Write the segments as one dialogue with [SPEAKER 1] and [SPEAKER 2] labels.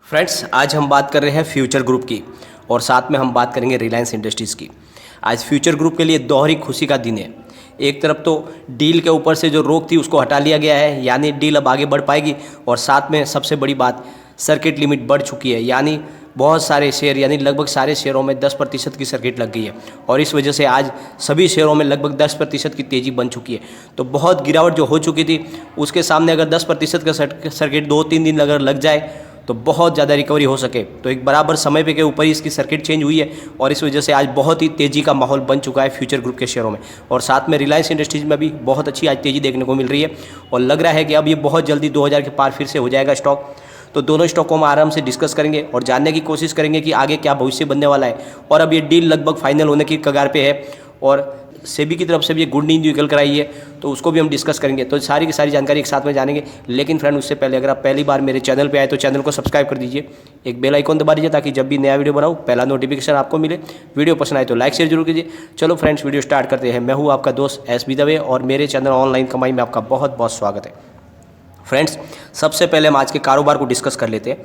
[SPEAKER 1] Friends, आज हम बात कर रहे हैं फ्यूचर ग्रुप की और साथ में हम बात करेंगे रिलायंस इंडस्ट्रीज़ की। आज फ्यूचर ग्रुप के लिए दोहरी खुशी का दिन है। एक तरफ तो डील के ऊपर से जो रोक थी उसको हटा लिया गया है, यानी डील अब आगे बढ़ पाएगी। और साथ में सबसे बड़ी बात, सर्किट लिमिट बढ़ चुकी है, यानी बहुत सारे शेयर यानी लगभग सारे शेयरों में 10% की सर्किट लग गई है और इस वजह से आज सभी शेयरों में लगभग 10% की तेज़ी बन चुकी है। तो बहुत गिरावट जो हो चुकी थी उसके सामने अगर 10% का सर्किट 2-3 दिन अगर लग जाए तो बहुत ज़्यादा रिकवरी हो सके। तो एक बराबर समय पे के ऊपर ही इसकी सर्किट चेंज हुई है और इस वजह से आज बहुत ही तेज़ी का माहौल बन चुका है फ्यूचर ग्रुप के शेयरों में। और साथ में रिलायंस इंडस्ट्रीज़ में भी बहुत अच्छी आज तेज़ी देखने को मिल रही है और लग रहा है कि अब ये बहुत जल्दी 2000 के पार फिर से हो जाएगा स्टॉक। तो दोनों स्टॉक को हम आराम से डिस्कस करेंगे और जानने की कोशिश करेंगे कि आगे क्या भविष्य बनने वाला है। और अब ये डील लगभग फाइनल होने की कगार पे है और सेबी की तरफ से भी ये गुड न्यूज़ निकल कर आई है, तो उसको भी हम डिस्कस करेंगे। तो सारी की सारी जानकारी एक साथ में जानेंगे। लेकिन फ्रेंड, उससे पहले अगर आप पहली बार मेरे चैनल पे आए तो चैनल को सब्सक्राइब कर दीजिए, एक बेल आइकॉन दबा दीजिए ताकि जब भी नया वीडियो बनाऊँ पहला नोटिफिकेशन आपको मिले। वीडियो पसंद आए तो लाइक शेयर जरूर कीजिए। चलो फ्रेंड्स, वीडियो स्टार्ट करते हैं। मैं हूँ आपका दोस्त SB दवे और मेरे चैनल ऑनलाइन कमाई में आपका बहुत बहुत स्वागत है। फ्रेंड्स, सबसे पहले हम आज के कारोबार को डिस्कस कर लेते हैं।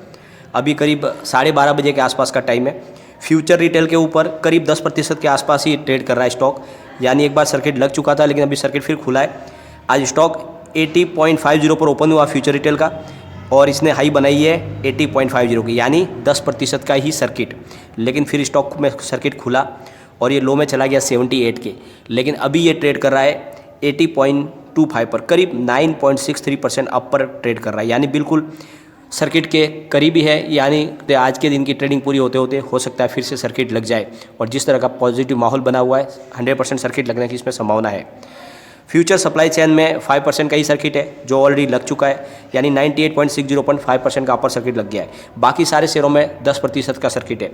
[SPEAKER 1] अभी करीब 12:30 बजे के आसपास का टाइम है। फ्यूचर रिटेल के ऊपर करीब 10% के आसपास ही ट्रेड कर रहा है स्टॉक, यानी एक बार सर्किट लग चुका था लेकिन अभी सर्किट फिर खुला है। आज स्टॉक 80.50 पर ओपन हुआ फ्यूचर रिटेल का और इसने हाई बनाई है 80.50 की, यानी 10% का ही सर्किट। लेकिन फिर स्टॉक में सर्किट खुला और ये लो में चला गया 78 के, लेकिन अभी ये ट्रेड कर रहा है 80.25 पर, करीब 9.63% अप पर ट्रेड कर रहा है, यानी बिल्कुल सर्किट के करीबी है। यानी आज के दिन की ट्रेडिंग पूरी होते होते हो सकता है फिर से सर्किट लग जाए और जिस तरह का पॉजिटिव माहौल बना हुआ है 100% सर्किट लगने की इसमें संभावना है। फ्यूचर सप्लाई चेन में 5% का ही सर्किट है जो ऑलरेडी लग चुका है, यानी 98.60% का अपर सर्किट लग गया है। बाकी सारे शेयरों में 10% का सर्किट है।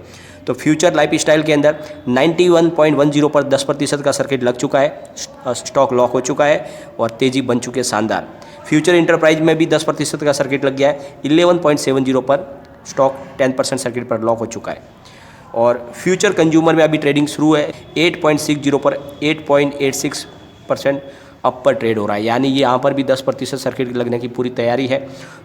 [SPEAKER 1] तो फ्यूचर लाइफ स्टाइल के अंदर 91.10 पर 10% का सर्किट लग चुका है, स्टॉक लॉक हो चुका है और तेज़ी बन चुकी है शानदार। फ्यूचर इंटरप्राइज में भी 10% का सर्किट लग गया है, 11.70 पर स्टॉक 10% सर्किट पर लॉक हो चुका है। और फ्यूचर कंज्यूमर में अभी ट्रेडिंग शुरू है, 8.60 पर 8.86% अप पर ट्रेड हो रहा है, यानी ये यहाँ पर भी 10% सर्किट लगने की पूरी तैयारी है।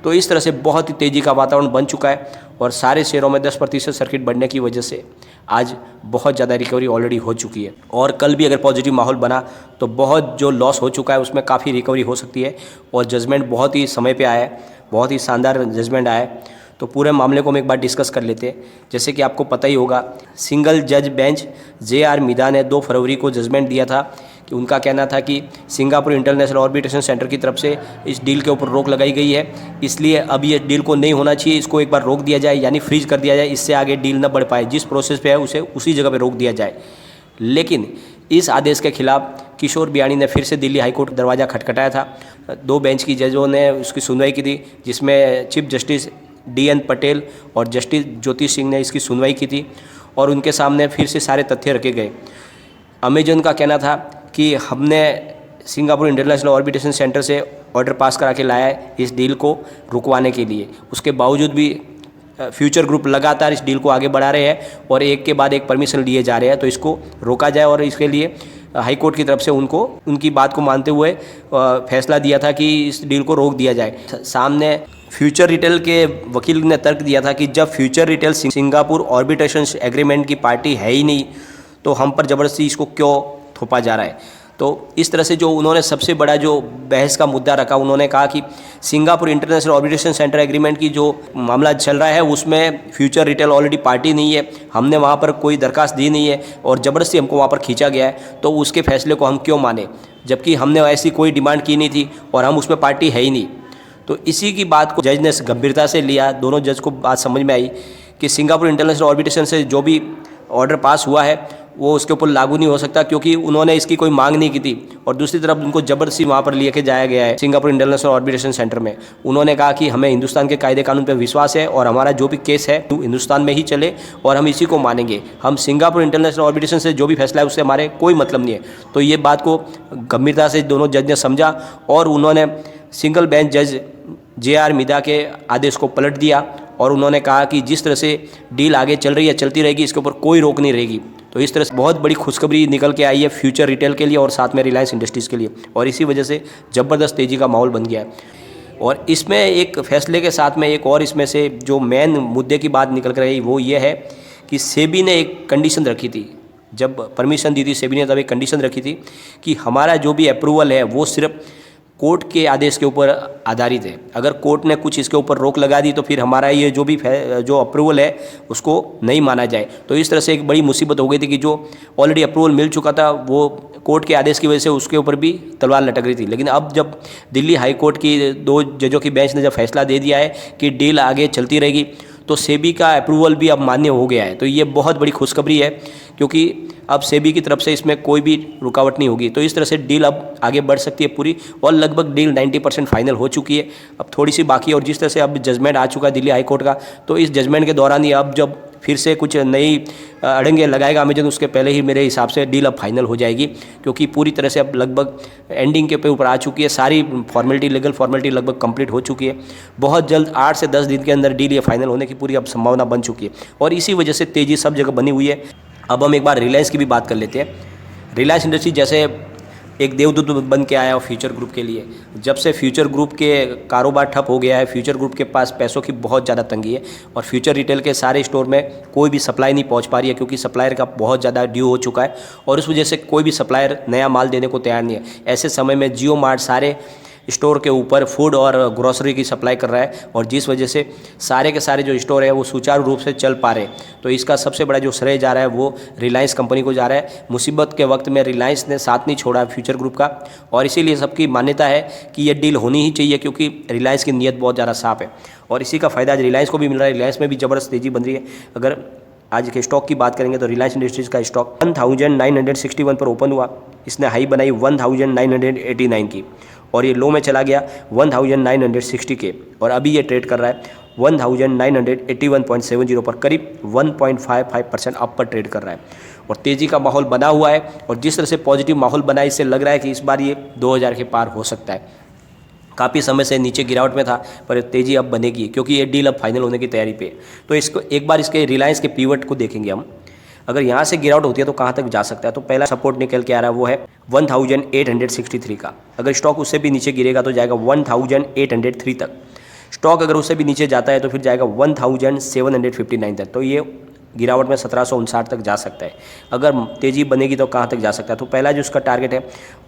[SPEAKER 1] तो इस तरह से बहुत ही तेज़ी का वातावरण बन चुका है और सारे शेयरों में 10% सर्किट बढ़ने की वजह से आज बहुत ज़्यादा रिकवरी ऑलरेडी हो चुकी है। और कल भी अगर पॉजिटिव माहौल बना तो बहुत जो लॉस हो चुका है उसमें काफ़ी रिकवरी हो सकती है और जजमेंट बहुत ही समय पे आया है, बहुत ही शानदार जजमेंट आया है। तो पूरे मामले को हम एक बार डिस्कस कर लेते हैं। जैसे कि आपको पता ही होगा, सिंगल जज बेंच JR मिदा ने 2 फरवरी को जजमेंट दिया था कि उनका कहना था कि सिंगापुर इंटरनेशनल ऑर्बिटेशन सेंटर की तरफ से इस डील के ऊपर रोक लगाई गई है, इसलिए अब ये डील को नहीं होना चाहिए, इसको एक बार रोक दिया जाए, यानी फ्रीज कर दिया जाए, इससे आगे डील न बढ़ पाए। जिस प्रोसेस पे है उसे उसी जगह पे रोक दिया जाए। लेकिन इस आदेश के खिलाफ किशोर बियाणी ने फिर से दिल्ली हाईकोर्ट दरवाज़ा खटखटाया था। 2 बेंच की जजों ने उसकी सुनवाई की थी, जिसमें चीफ जस्टिस DN पटेल और जस्टिस ज्योति सिंह ने इसकी सुनवाई की थी और उनके सामने फिर से सारे तथ्य रखे गए। अमेजन का कहना था कि हमने सिंगापुर इंटरनेशनल ऑर्बिटेशन सेंटर से ऑर्डर पास करा के लाया है इस डील को रुकवाने के लिए, उसके बावजूद भी फ्यूचर ग्रुप लगातार इस डील को आगे बढ़ा रहे हैं और एक के बाद एक परमिशन लिए जा रहे हैं। तो इसको रोका जाए और इसके लिए हाई कोर्ट की तरफ से उनकी बात को मानते हुए फैसला दिया था कि इस डील को रोक दिया जाए। सामने फ्यूचर रिटेल के वकील ने तर्क दिया था कि जब फ्यूचर रिटेल सिंगापुर ऑर्बिटेशन एग्रीमेंट की पार्टी है ही नहीं तो हम पर ज़बरदस्ती इसको क्यों थोपा जा रहा है। तो इस तरह से जो उन्होंने सबसे बड़ा जो बहस का मुद्दा रखा, उन्होंने कहा कि सिंगापुर इंटरनेशनल ऑर्बिटेशन सेंटर एग्रीमेंट की जो मामला चल रहा है उसमें फ्यूचर रिटेल ऑलरेडी पार्टी नहीं है, हमने वहाँ पर कोई दरखास्त दी नहीं है और ज़बरदस्ती हमको वहाँ पर खींचा गया है, तो उसके फैसले को हम क्यों माने, जबकि हमने ऐसी कोई डिमांड की नहीं थी और हम उसमें पार्टी है ही नहीं। तो इसी की बात को जज ने गंभीरता से लिया। दोनों जज को बात समझ में आई कि सिंगापुर इंटरनेशनल ऑर्बिटेशन से जो भी ऑर्डर पास हुआ है वो उसके ऊपर लागू नहीं हो सकता, क्योंकि उन्होंने इसकी कोई मांग नहीं की थी और दूसरी तरफ उनको जबरदस्ती वहाँ पर लेके जाया गया है सिंगापुर इंटरनेशनल ऑर्बिटेशन सेंटर में। उन्होंने कहा कि हमें हिंदुस्तान के कायदे कानून पर विश्वास है और हमारा जो भी केस है हिंदुस्तान में ही चले और हम इसी को मानेंगे, हम सिंगापुर इंटरनेशनल ऑर्बिटेशन से जो भी फैसला है उससे हमारे कोई मतलब नहीं है। तो ये बात को गंभीरता से दोनों जज ने समझा और उन्होंने सिंगल बेंच जज JR मिदा के आदेश को पलट दिया और उन्होंने कहा कि जिस तरह से डील आगे चल रही है चलती रहेगी, इसके ऊपर कोई रोक नहीं रहेगी। तो इस तरह से बहुत बड़ी खुशखबरी निकल के आई है फ्यूचर रिटेल के लिए और साथ में रिलायंस इंडस्ट्रीज़ के लिए और इसी वजह से ज़बरदस्त तेज़ी का माहौल बन गया है। और इसमें एक फैसले के साथ में एक और इसमें से जो मेन मुद्दे की बात निकल कर आई वो ये है कि सेबी ने एक कंडीशन रखी थी, जब परमिशन दी थी सेबी ने तब एक कंडीशन रखी थी कि हमारा जो भी अप्रूवल है वो सिर्फ कोर्ट के आदेश के ऊपर आधारित है। अगर कोर्ट ने कुछ इसके ऊपर रोक लगा दी तो फिर हमारा ये जो अप्रूवल है उसको नहीं माना जाए। तो इस तरह से एक बड़ी मुसीबत हो गई थी कि जो ऑलरेडी अप्रूवल मिल चुका था वो कोर्ट के आदेश की वजह से उसके ऊपर भी तलवार लटक रही थी। लेकिन अब जब दिल्ली हाई कोर्ट की 2 जजों की बेंच ने जब फैसला दे दिया है कि डील आगे चलती रहेगी तो सेबी का अप्रूवल भी अब मान्य हो गया है। तो ये बहुत बड़ी खुशखबरी है क्योंकि अब सेबी की तरफ से इसमें कोई भी रुकावट नहीं होगी। तो इस तरह से डील अब आगे बढ़ सकती है पूरी, और लगभग डील 90% फाइनल हो चुकी है, अब थोड़ी सी बाकी है। और जिस तरह से अब जजमेंट आ चुका है दिल्ली हाई कोर्ट का, तो इस जजमेंट के दौरान ही अब जब फिर से कुछ नई अड़ंगे लगाएगा अमेजन, उसके पहले ही मेरे हिसाब से डील अब फाइनल हो जाएगी, क्योंकि पूरी तरह से अब लगभग एंडिंग के ऊपर आ चुकी है। सारी फॉर्मेलिटी, लीगल फॉर्मेलिटी लगभग कंप्लीट हो चुकी है। बहुत जल्द 8 से 10 दिन के अंदर डील ये फाइनल होने की पूरी अब संभावना बन चुकी है, और इसी वजह से तेज़ी सब जगह बनी हुई है। अब हम एक बार रिलायंस की भी बात कर लेते हैं। रिलायंस इंडस्ट्री जैसे एक देवदूत बन के आया फ्यूचर ग्रुप के लिए। जब से फ्यूचर ग्रुप के कारोबार ठप हो गया है, फ्यूचर ग्रुप के पास पैसों की बहुत ज़्यादा तंगी है, और फ्यूचर रिटेल के सारे स्टोर में कोई भी सप्लाई नहीं पहुंच पा रही है, क्योंकि सप्लायर का बहुत ज़्यादा ड्यू हो चुका है, और उस वजह से कोई भी सप्लायर नया माल देने को तैयार नहीं है। ऐसे समय में जियो मार्ट सारे स्टोर के ऊपर फूड और ग्रोसरी की सप्लाई कर रहा है, और जिस वजह से सारे के सारे जो स्टोर है वो सुचारू रूप से चल पा रहे हैं। तो इसका सबसे बड़ा जो श्रेय जा रहा है वो रिलायंस कंपनी को जा रहा है। मुसीबत के वक्त में रिलायंस ने साथ नहीं छोड़ा फ्यूचर ग्रुप का, और इसीलिए सबकी मान्यता है कि ये डील होनी ही चाहिए, क्योंकि रिलायंस की नीयत बहुत ज़्यादा साफ है, और इसी का फ़ायदा आज रिलायंस को भी मिल रहा है। रिलायंस में भी ज़बरदस्त तेज़ी बन रही है। अगर आज के स्टॉक की बात करेंगे तो रिलायंस इंडस्ट्रीज़ का स्टॉक 1961 पर ओपन हुआ, इसने हाई बनाई 1989 की, और ये लो में चला गया 1960 के, और अभी ये ट्रेड कर रहा है 1981.70 पर, करीब 1.55% अप पर ट्रेड कर रहा है, और तेज़ी का माहौल बना हुआ है। और जिस तरह से पॉजिटिव माहौल बना है, इससे लग रहा है कि इस बार ये 2000 के पार हो सकता है। काफ़ी समय से नीचे गिरावट में था, पर तेज़ी अब बनेगी, क्योंकि ये डील अब फाइनल होने की तैयारी पे है। तो इसको एक बार इसके रिलायंस के पीवट को देखेंगे हम। अगर यहाँ से गिरावट होती है तो कहाँ तक जा सकता है, तो पहला सपोर्ट निकल के आ रहा है वो है 1863 का। अगर स्टॉक उससे भी नीचे गिरेगा तो जाएगा 1803 तक। स्टॉक अगर उससे भी नीचे जाता है तो फिर जाएगा 1759 तक। तो ये गिरावट में 1759 तक जा सकता है। अगर तेज़ी बनेगी तो कहाँ तक जा सकता है, तो पहला जो उसका टारगेट है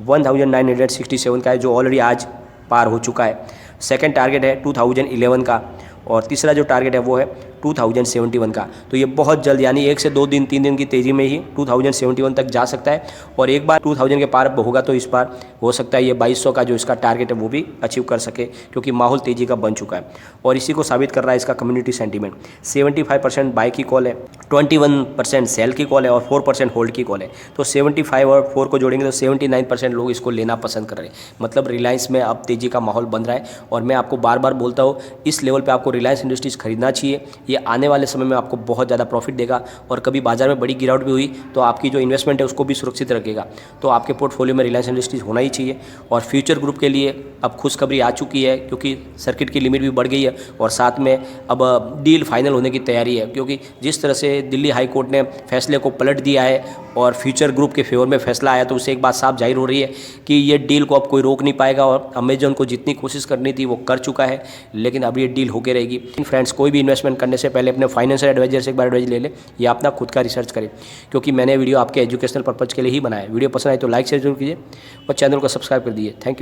[SPEAKER 1] 1967 का है, जो ऑलरेडी आज पार हो चुका है। सेकंड टारगेट है 2011 का, और तीसरा जो टारगेट है वो है 2071 का। तो ये बहुत जल्द, यानी 1 से 2 दिन 3 दिन की तेज़ी में ही 2071 तक जा सकता है, और एक बार 2000 के पार होगा तो इस बार हो सकता है ये 2200 का जो इसका टारगेट है वो भी अचीव कर सके, क्योंकि माहौल तेज़ी का बन चुका है। और इसी को साबित कर रहा है इसका कम्युनिटी सेंटीमेंट। 75% बाय की कॉल है, 21% सेल की कॉल है, और 4% होल्ड की कॉल है। तो 75 और 4 को जोड़ेंगे तो 79% लोग इसको लेना पसंद कर रहे हैं। मतलब रिलायंस में अब तेज़ी का माहौल बन रहा है, और मैं आपको बार बार बोलता हूँ इस लेवल पर आपको रिलायंस इंडस्ट्रीज़ खरीदना चाहिए। ये आने वाले समय में आपको बहुत ज़्यादा प्रॉफिट देगा, और कभी बाजार में बड़ी गिरावट भी हुई तो आपकी जो इन्वेस्टमेंट है उसको भी सुरक्षित रखेगा। तो आपके पोर्टफोलियो में रिलायंस इंडस्ट्रीज़ होना ही चाहिए। और फ्यूचर ग्रुप के लिए अब खुशखबरी आ चुकी है, क्योंकि सर्किट की लिमिट भी बढ़ गई है, और साथ में अब डील फाइनल होने की तैयारी है। क्योंकि जिस तरह से दिल्ली हाई कोर्ट ने फैसले को पलट दिया है और फ्यूचर ग्रुप के फेवर में फैसला आया, तो उससे एक बात साफ जाहिर हो रही है कि ये डील को अब कोई रोक नहीं पाएगा, और अमेजन को जितनी कोशिश करनी थी वो कर चुका है, लेकिन अब ये डील होके रहेगी। फ्रेंड्स, कोई भी इन्वेस्टमेंट करने से पहले अपने फाइनेंशियल एडवाइजर से एक बार एडवाइस ले ले, या अपना खुद का रिसर्च करें, क्योंकि मैंने वीडियो आपके एजुकेशनल पर्पज़ के लिए ही बनाया है। वीडियो पसंद आए तो लाइक शेयर जरूर कीजिए, और चैनल को सब्सक्राइब कर दीजिए। Thank you.